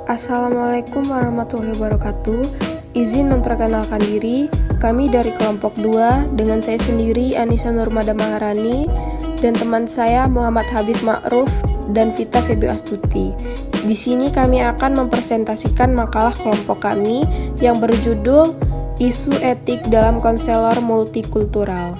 Assalamualaikum warahmatullahi wabarakatuh. Izin memperkenalkan diri, kami dari kelompok 2 dengan saya sendiri Anissa Nurmada Maharani dan teman saya Muhammad Habib Ma'ruf dan Vita Feby Astuti. Di sini kami akan mempresentasikan makalah kelompok kami yang berjudul Isu Etik dalam Konselor Multikultural.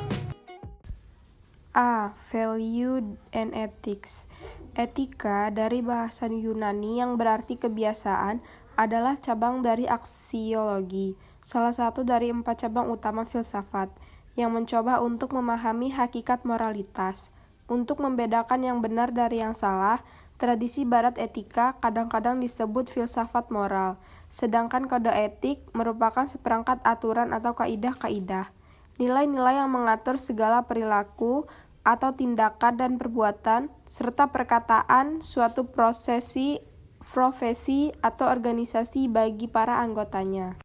A. Value and Ethics. Etika dari bahasa Yunani yang berarti kebiasaan adalah cabang dari aksiologi, salah satu dari 4 cabang utama filsafat, yang mencoba untuk memahami hakikat moralitas. Untuk membedakan yang benar dari yang salah, tradisi barat etika kadang-kadang disebut filsafat moral, sedangkan kode etik merupakan seperangkat aturan atau kaidah-kaidah. Nilai-nilai yang mengatur segala perilaku atau tindakan dan perbuatan, serta perkataan suatu profesi atau organisasi bagi para anggotanya.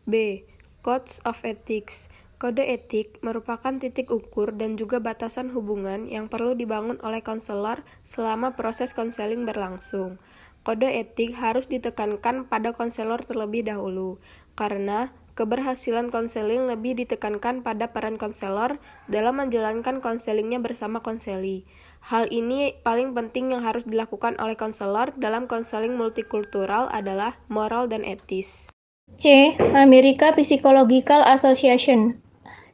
B. Codes of Ethics. Kode etik merupakan titik ukur dan juga batasan hubungan yang perlu dibangun oleh konselor selama proses konseling berlangsung. Kode etik harus ditekankan pada konselor terlebih dahulu, karena keberhasilan konseling lebih ditekankan pada peran konselor dalam menjalankan konselingnya bersama konseli. Hal ini paling penting yang harus dilakukan oleh konselor dalam konseling multikultural adalah moral dan etis. C. American Psychological Association.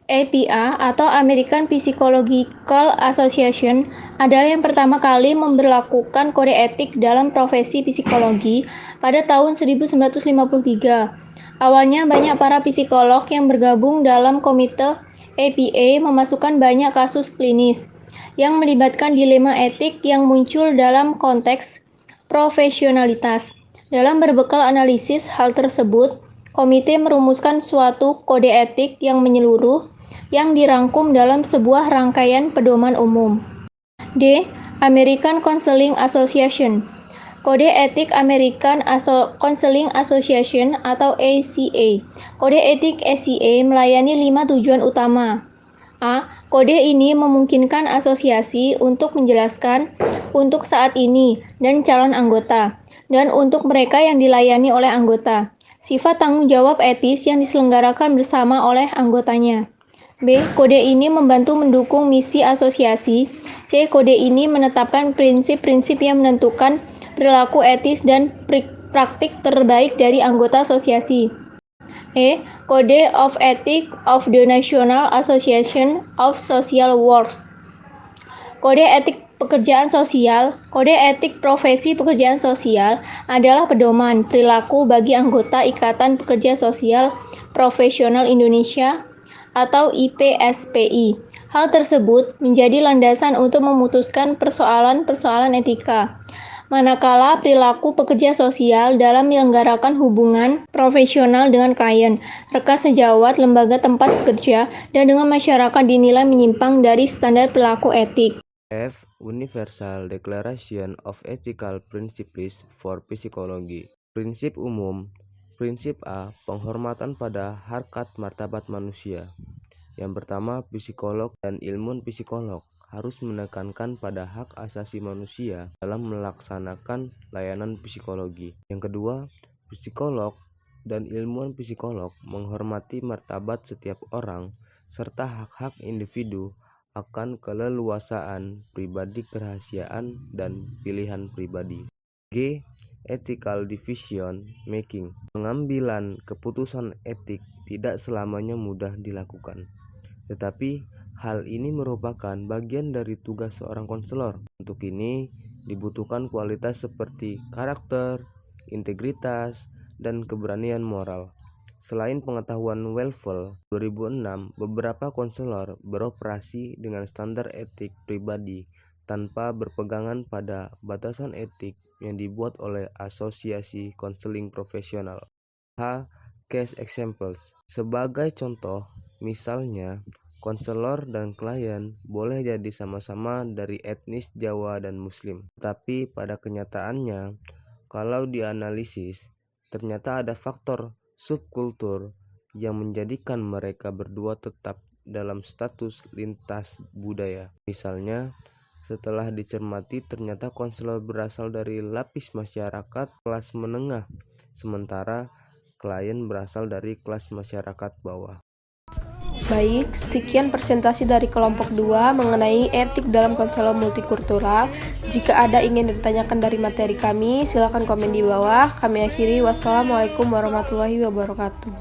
APA atau American Psychological Association adalah yang pertama kali memberlakukan kode etik dalam profesi psikologi pada tahun 1953. Awalnya banyak para psikolog yang bergabung dalam komite APA memasukkan banyak kasus klinis yang melibatkan dilema etik yang muncul dalam konteks profesionalitas. Dalam berbekal analisis hal tersebut, komite merumuskan suatu kode etik yang menyeluruh yang dirangkum dalam sebuah rangkaian pedoman umum. D. American Counseling Association. Kode Etik American Counseling Association atau ACA. Kode etik ACA melayani 5 tujuan utama. A. Kode ini memungkinkan asosiasi untuk menjelaskan untuk saat ini dan calon anggota, dan untuk mereka yang dilayani oleh anggota, sifat tanggung jawab etis yang diselenggarakan bersama oleh anggotanya. B. Kode ini membantu mendukung misi asosiasi. C. Kode ini menetapkan prinsip-prinsip yang menentukan perilaku etis dan praktik terbaik dari anggota asosiasi. E. Code of Ethics of the National Association of Social Workers. Kode etik pekerjaan sosial, kode etik profesi pekerjaan sosial adalah pedoman perilaku bagi anggota Ikatan Pekerja Sosial Profesional Indonesia atau IPSPI. Hal tersebut menjadi landasan untuk memutuskan persoalan-persoalan etika. Manakala perilaku pekerja sosial dalam menyelenggarakan hubungan profesional dengan klien, rekan sejawat, lembaga tempat bekerja, dan dengan masyarakat dinilai menyimpang dari standar perilaku etik. F. Universal Declaration of Ethical Principles for Psychology. Prinsip umum. Prinsip A. Penghormatan pada harkat martabat manusia. Yang pertama, psikolog dan ilmuwan psikolog harus menekankan pada hak asasi manusia dalam melaksanakan layanan psikologi. Yang kedua, psikolog dan ilmuwan psikolog menghormati martabat setiap orang serta hak-hak individu akan keleluasaan pribadi, kerahasiaan, dan pilihan pribadi. G. Ethical Decision Making. Pengambilan keputusan etik tidak selamanya mudah dilakukan, tetapi hal ini merupakan bagian dari tugas seorang konselor. Untuk ini dibutuhkan kualitas seperti karakter, integritas, dan keberanian moral. Selain pengetahuan Welfel 2006, beberapa konselor beroperasi dengan standar etik pribadi tanpa berpegangan pada batasan etik yang dibuat oleh Asosiasi Konseling Profesional. H. Case Examples. Sebagai contoh, misalnya konselor dan klien boleh jadi sama-sama dari etnis Jawa dan Muslim. Tapi pada kenyataannya, kalau dianalisis, ternyata ada faktor subkultur yang menjadikan mereka berdua tetap dalam status lintas budaya. Misalnya, Setelah dicermati, ternyata konselor berasal dari lapis masyarakat kelas menengah, sementara klien berasal dari kelas masyarakat bawah. Baik, sekian presentasi dari kelompok 2 mengenai etik dalam konselor multikultural. Jika ada ingin ditanyakan dari materi kami, silakan komen di bawah. Kami akhiri, wassalamualaikum warahmatullahi wabarakatuh.